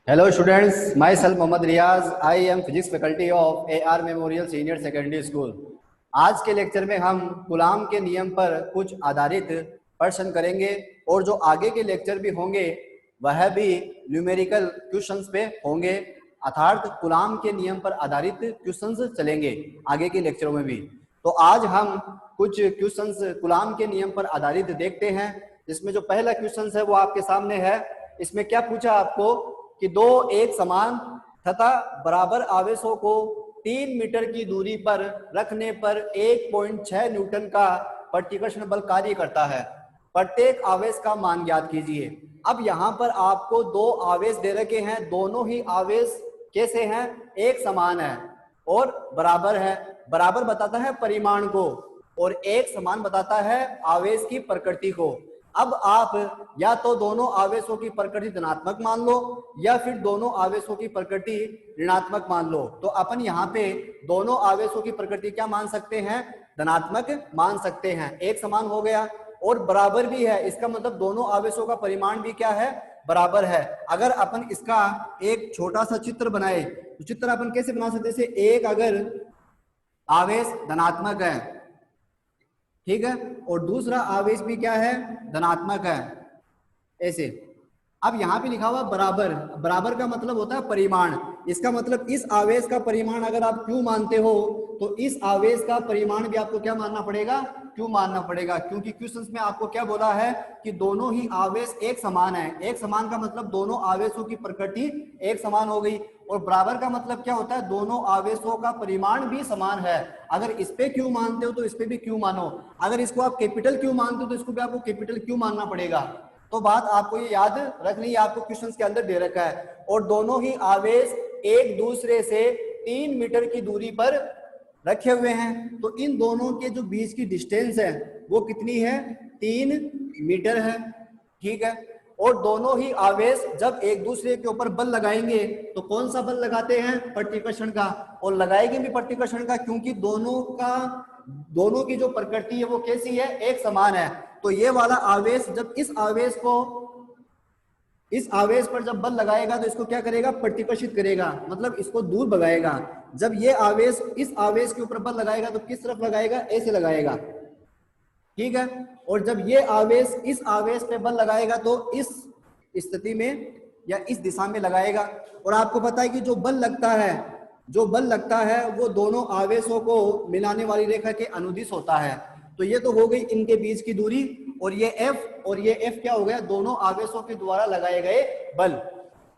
Hello students, myself Mohammad Riaz. I am physics faculty of AR Memorial Senior Secondary School. आज के lecture में हम coulomb के नियम पर कुछ आधारित प्रश्न करेंगे और जो आगे के लेक्चर भी होंगे वह भी न्यूमेरिकल क्वेश्चंस पे होंगे, अर्थात कूलाम के नियम पर आधारित क्वेश्चंस चलेंगे आगे के लेक्चरों में भी। तो आज हम कुछ क्वेश्चंस कूलाम के नियम पर आधारित देखते हैं। इसमें जो पहला क्वेश्चन है वो आपके सामने है। इसमें क्या पूछा आपको कि दो एक समान तथा बराबर आवेशों को 3 मीटर की दूरी पर रखने पर 1.6 न्यूटन का प्रतिकर्षण बल कार्य करता है। प्रत्येक आवेश का मान ज्ञात कीजिए। अब यहाँ पर आपको दो आवेश दे रखे हैं, दोनों ही आवेश कैसे हैं? एक समान है और बराबर है। बराबर बताता है परिमाण को और एक समान बताता है आवेश की प्रकृति को। अब आप या तो दोनों आवेशों की प्रकृति धनात्मक मान लो या फिर दोनों आवेशों की प्रकृति ऋणात्मक मान लो। तो अपन यहाँ पे दोनों आवेशों की प्रकृति क्या मान सकते हैं? धनात्मक मान सकते हैं। एक समान हो गया और बराबर भी है, इसका मतलब दोनों आवेशों का परिमाण भी क्या है? बराबर है। अगर अपन इसका एक छोटा सा चित्र बनाए तो चित्र अपन कैसे बना सकते हैं? जैसे एक अगर आवेश धनात्मक है, ठीक है, और दूसरा आवेश भी क्या है? धनात्मक है, ऐसे। अब यहाँ पे लिखा हुआ बराबर, बराबर का मतलब होता है परिमाण। इसका मतलब इस आवेश का परिमाण अगर आप Q मानते हो तो इस आवेश का परिमाण भी आपको क्या मानना पड़ेगा? Q मानना पड़ेगा, क्योंकि क्वेश्चंस में आपको क्या बोला है कि दोनों ही आवेश एक समान है। एक समान का मतलब दोनों आवेशों की प्रकृति एक समान हो गई, और बराबर का मतलब क्या होता है? दोनों आवेशों का परिमाण भी समान है। अगर इस पे Q मानते हो तो इस पे भी Q मानो, अगर इसको आप कैपिटल Q मानते हो तो इसको भी आपको कैपिटल Q मानना पड़ेगा। तो बात आपको ये याद रखनी है, आपको क्वेश्चंस के अंदर दे रखा है। और दोनों ही आवेश एक दूसरे से 3 मीटर की दूरी पर रखे हुए हैं, तो इन दोनों के जो बीच की डिस्टेंस है वो कितनी है? 3 मीटर है, ठीक है। और दोनों ही आवेश जब एक दूसरे के ऊपर बल लगाएंगे तो कौन सा बल लगाते हैं? प्रतिकर्षण का, और लगाएंगे भी प्रतिकर्षण का, क्योंकि दोनों की जो प्रकृति है वो कैसी है? एक समान है। तो ये वाला आवेश जब इस आवेश पर जब बल लगाएगा तो इसको क्या करेगा? प्रतिकर्षित करेगा, मतलब इसको दूर भगाएगा। जब ये आवेश इस आवेश के ऊपर बल लगाएगा तो किस तरफ लगाएगा? ऐसे लगाएगा, ठीक है। और जब ये आवेश इस आवेश पे बल लगाएगा तो इस स्थिति में या इस दिशा में लगाएगा। और आपको पता है कि जो बल लगता है वो दोनों आवेशों को मिलाने वाली रेखा के अनुदिश होता है। तो ये तो हो गई इनके बीच की दूरी, और ये F क्या हो गया? दोनों आवेशों के द्वारा लगाए गए बल।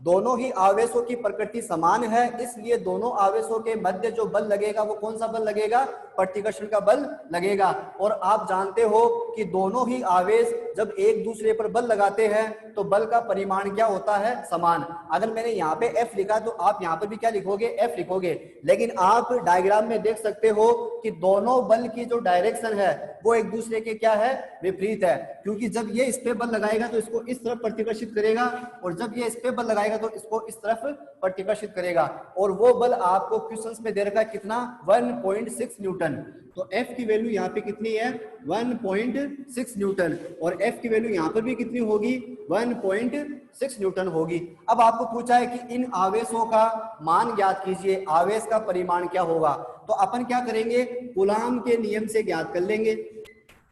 दोनों ही आवेशों की प्रकृति समान है, इसलिए दोनों आवेशों के मध्य जो बल लगेगा वो कौन सा बल लगेगा? प्रतिकर्षण का बल लगेगा। और आप जानते हो कि दोनों ही आवेश जब एक दूसरे पर बल लगाते हैं तो बल का परिमाण क्या होता है? समान। अगर मैंने यहाँ पे F लिखा तो आप यहाँ पर भी क्या लिखोगे? F लिखोगे। लेकिन आप डायग्राम में देख सकते हो कि दोनों बल की जो डायरेक्शन है वो एक दूसरे के क्या है? विपरीत है, क्योंकि जब ये इस पे बल लगाएगा तो इसको इस तरफ प्रतिकर्षित करेगा, और जब ये इस पे बल लगाएगा तो इसको इस तरफ प्रतिकर्षित करेगा। और वो बल आपको क्वेश्चंस में दे रखा है कितना? 1.6 न्यूटन। तो F की वैल्यू यहाँ पे कितनी है? 1.6 न्यूटन। और F की वैल्यू यहाँ पर भी कितनी होगी? 1.6 न्यूटन होगी। अब आपको पूछा है कि इन आवेशों का मान ज्ञात कीजिए, आवेश का परिमाण क्या होगा? तो अपन क्या करेंगे? कूलाम के नियम से ज्ञात कर लेंगे।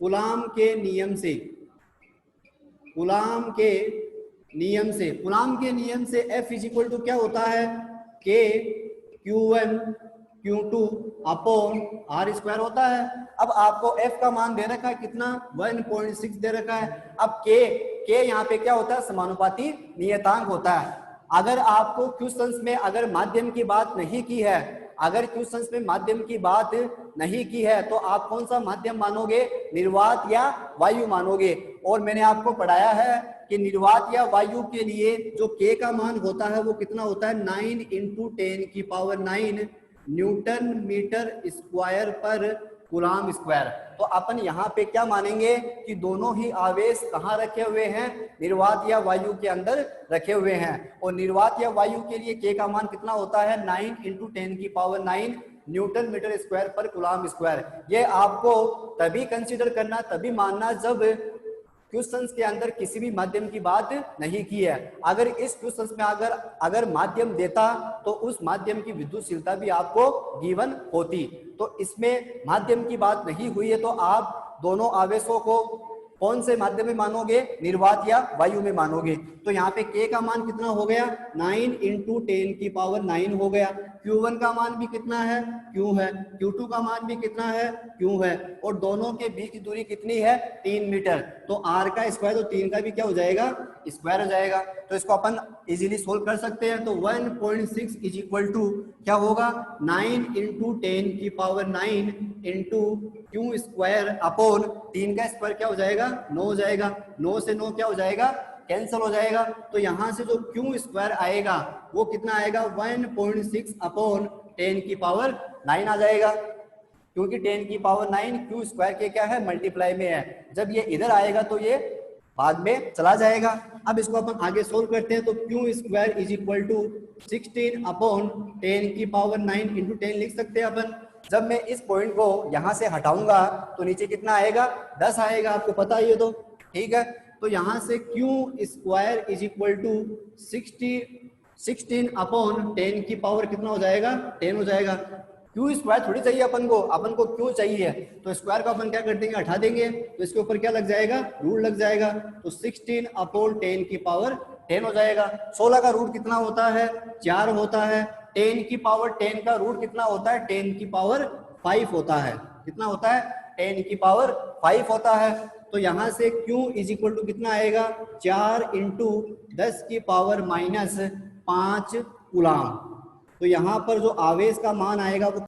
कूलाम के नियम से F इज इक्वल टू क्या होता है? K Q1 Q2 upon R square होता है। अब आपको F का मान दे रखा है कितना? 1.6 दे रखा है। अब K यहाँ पे क्या होता है? समानुपाती नियतांक होता है। अगर आपको क्वेश्चंस में अगर माध्यम की बात नहीं की है, तो आप कौन सा माध्यम मानोगे? निर्वात या वायु मानोगे। और मैंने आपको पढ़ाया है कि निर्वात या वायु के लिए जो K का मान होता है वो कितना होता है? 9 × 10⁹ न्यूटन मीटर स्क्वायर पर कूलाम स्क्वायर। तो अपन यहाँ पे क्या मानेंगे कि दोनों ही आवेश कहाँ रखे हुए हैं? निर्वात या वायु के अंदर रखे हुए हैं। और निर्वात या वायु के लिए K का मान कितना होता है? 9 × 10⁹ न्यूटन मीटर स्क्वायर पर कूलाम स्क्वायर। ये आपको तभी कंसीडर करना, तभी मानना जब क्वेश्चंस के अंदर किसी भी माध्यम की बात नहीं की है। अगर इस क्वेश्चंस में अगर माध्यम देता तो उस माध्यम की विद्युतशीलता भी आपको गिवन होती। तो इसमें माध्यम की बात नहीं हुई है, तो आप दोनों आवेशों को कौन से माध्यम में मानोगे, निर्वात या वायु में मानोगे। तो यहाँ पे K का मान कितना हो गया, 9 × 10⁹ हो गया। Q1 का मान भी कितना है, Q है। Q2 का मान भी कितना है, Q है। और दोनों के बीच की दूरी कितनी है, 3 मीटर। तो R का स्क्वायर, तो 3 का भी क्या हो जाएगा, स्क्वायर हो जाएगा। तो इसको अपन इजीली सोल्व कर सकते हैं। तो 1.6 इज इक्वल टू क्या होगा, 9 × 10⁹ Q स्क्वायर अपॉन 3 का स्क्वायर क्या हो जाएगा, 9 हो जाएगा। 9 से 9 क्या हो जाएगा, कैंसिल हो जाएगा। तो यहां से जो Q स्क्वायर आएगा वो कितना आएगा, 1.6 अपॉन 10⁹ आ जाएगा, क्योंकि 10⁹ Q स्क्वायर के क्या है, मल्टीप्लाई में है। जब ये इधर आएगा तो ये बाद में चला जाएगा। अब इसको अपन आगे सोल्व करते हैं। तो Q square is equal to 16 upon 10⁹ into 10 लिख सकते हैं अपन। जब मैं इस पॉइंट को यहां से हटाऊंगा तो नीचे कितना आएगा, 10 आएगा, आपको पता ही है। तो ठीक है, तो यहां से Q square is equal to 16 upon 10 की पावर कितना हो जाएगा, 10 हो जाएगा। Q स्क्वायर थोड़ी चाहिए अपन को Q चाहिए। तो स्क्वायर को अपन क्या कर देंगे, हटा देंगे। तो इसके ऊपर क्या लग जाएगा, रूट लग जाएगा। तो 16 अपॉन 10 की पावर 10 हो जाएगा। 16 का रूट कितना होता है, 4 होता है। 10 की पावर 10 का रूट कितना होता है, 10 की पावर 5 होता है। कितना होता है, 10 की पावर 5 होता है। तो यहां से Q इज इक्वल टू कितना आएगा, 4 × 10 की पावर -5 कूलाम। तो यहाँ पर जो आवेश का मान आएगा वो,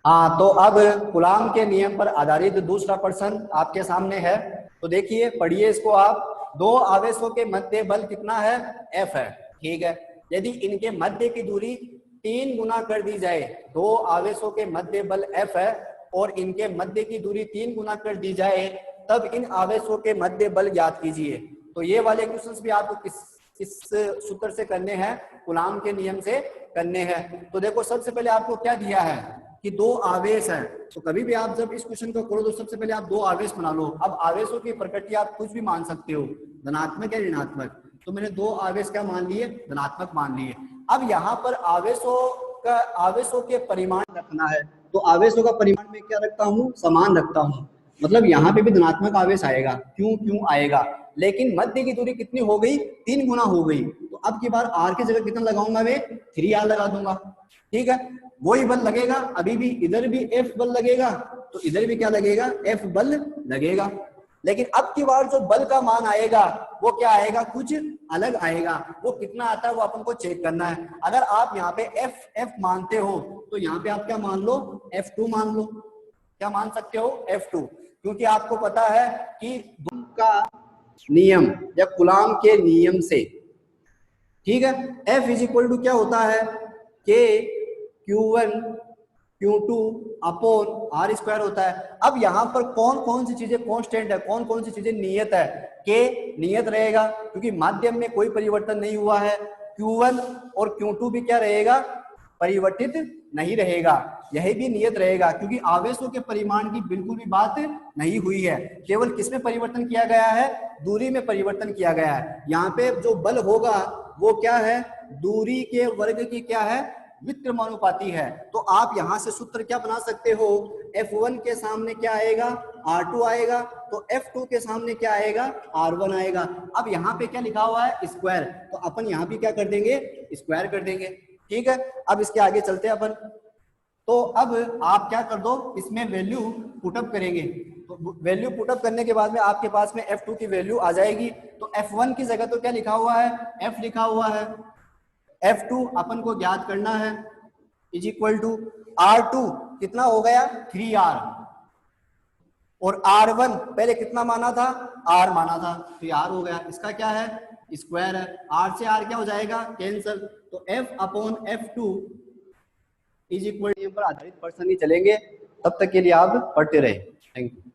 हाँ, तो अब कूलाम के नियम पर आधारित दूसरा प्रश्न आपके सामने है। तो देखिए, पढ़िए इसको आप। दो आवेशों के मध्य बल कितना है, F है। ठीक है, यदि इनके मध्य की दूरी 3 गुना कर दी जाए, दो आवेशों के मध्य बल F है और इनके मध्य की दूरी 3 गुना कर दी जाए, तब इन आवेशों के मध्य बल ज्ञात कीजिए। तो ये वाले क्वेश्चंस भी आपको किस सूत्र से करने हैं, कूलाम के नियम से करने हैं। तो देखो, सबसे पहले आपको क्या दिया है कि दो आवेश है। तो कभी भी आप जब इस क्वेश्चन को करो तो सबसे पहले आप दो आवेश बना लो। अब आवेशों की प्रकृति आप कुछ भी मान सकते हो, धनात्मक या ऋणात्मक। तो मैंने दो आवेश क्या मान लिए, धनात्मक मान लिए। अब यहाँ पर आवेशों के परिमाण रखना है। तो आवेशों का परिमाण में क्या रखता हूँ, समान रखता हूँ। मतलब यहाँ पे भी धनात्मक आवेश आएगा, क्यों आएगा, लेकिन मध्य की दूरी कितनी हो गई, 3 गुना हो गई। तो अब की बार R की जगह कितना लगाऊंगा, मैं 3R लगा दूंगा। ठीक है, वही बल लगेगा। अभी भी इधर भी F बल लगेगा, तो इधर भी क्या लगेगा, F बल लगेगा। लेकिन अब की बार जो बल का मान आएगा वो क्या आएगा, कुछ अलग आएगा। वो कितना आता है वो अपन को चेक करना है। अगर आप यहाँ पे F मानते हो तो यहाँ पे आप क्या मान लो, F2 मान लो। क्या मान सकते हो, F2, क्योंकि आपको पता है कि कूलॉम का नियम या कूलॉम के नियम से, ठीक है, F इज इक्वल टू क्या होता है, K Q1 Q2 upon R square होता है। अब यहाँ पर कौन कौन सी चीजें कांस्टेंट है, कौन कौन सी चीजें नियत है। K नियत रहेगा क्योंकि माध्यम में कोई परिवर्तन नहीं हुआ है। Q1 और Q2 भी क्या रहेगा, परिवर्तित नहीं रहेगा। यही भी नियत रहेगा क्योंकि आवेशों के परिमाण की बिल्कुल भी बात नहीं हुई है। केवल किसमें परिवर्तन किया गया है, दूरी में परिवर्तन किया गया है। यहाँ पे जो बल होगा वो क्या है, दूरी के वर्ग की क्या है, व्युत्क्रमानुपाती है। तो आप यहां से सूत्र क्या बना सकते हो, F1 के सामने क्या आएगा, R2 आएगा, तो F2 के सामने क्या आएगा, R1 आएगा। अब यहाँ पे क्या लिखा हुआ है, स्क्वायर, तो अपन यहाँ भी क्या कर देंगे, स्क्वायर कर देंगे। ठीक है, अब इसके आगे चलते हैं अपन। तो अब आप क्या कर दो, इसमें वैल्यू पुटअप करेंगे। तो वैल्यू पुटअप करने के बाद में आपके पास में F2 की वैल्यू आ जाएगी। तो F1 की जगह तो क्या लिखा हुआ है, F लिखा हुआ है। F2 अपन को ज्ञात करना है, इज इक्वल टू R2 कितना हो गया, 3R, और R1 पहले कितना माना था, R माना था, तो R हो गया। इसका क्या है, स्क्वायर है। R से R क्या हो जाएगा, कैंसल। तो F upon F2 is equal to पर आधारित प्रश्न ही चलेंगे। तब तक के लिए आप पढ़ते रहे। Thank you.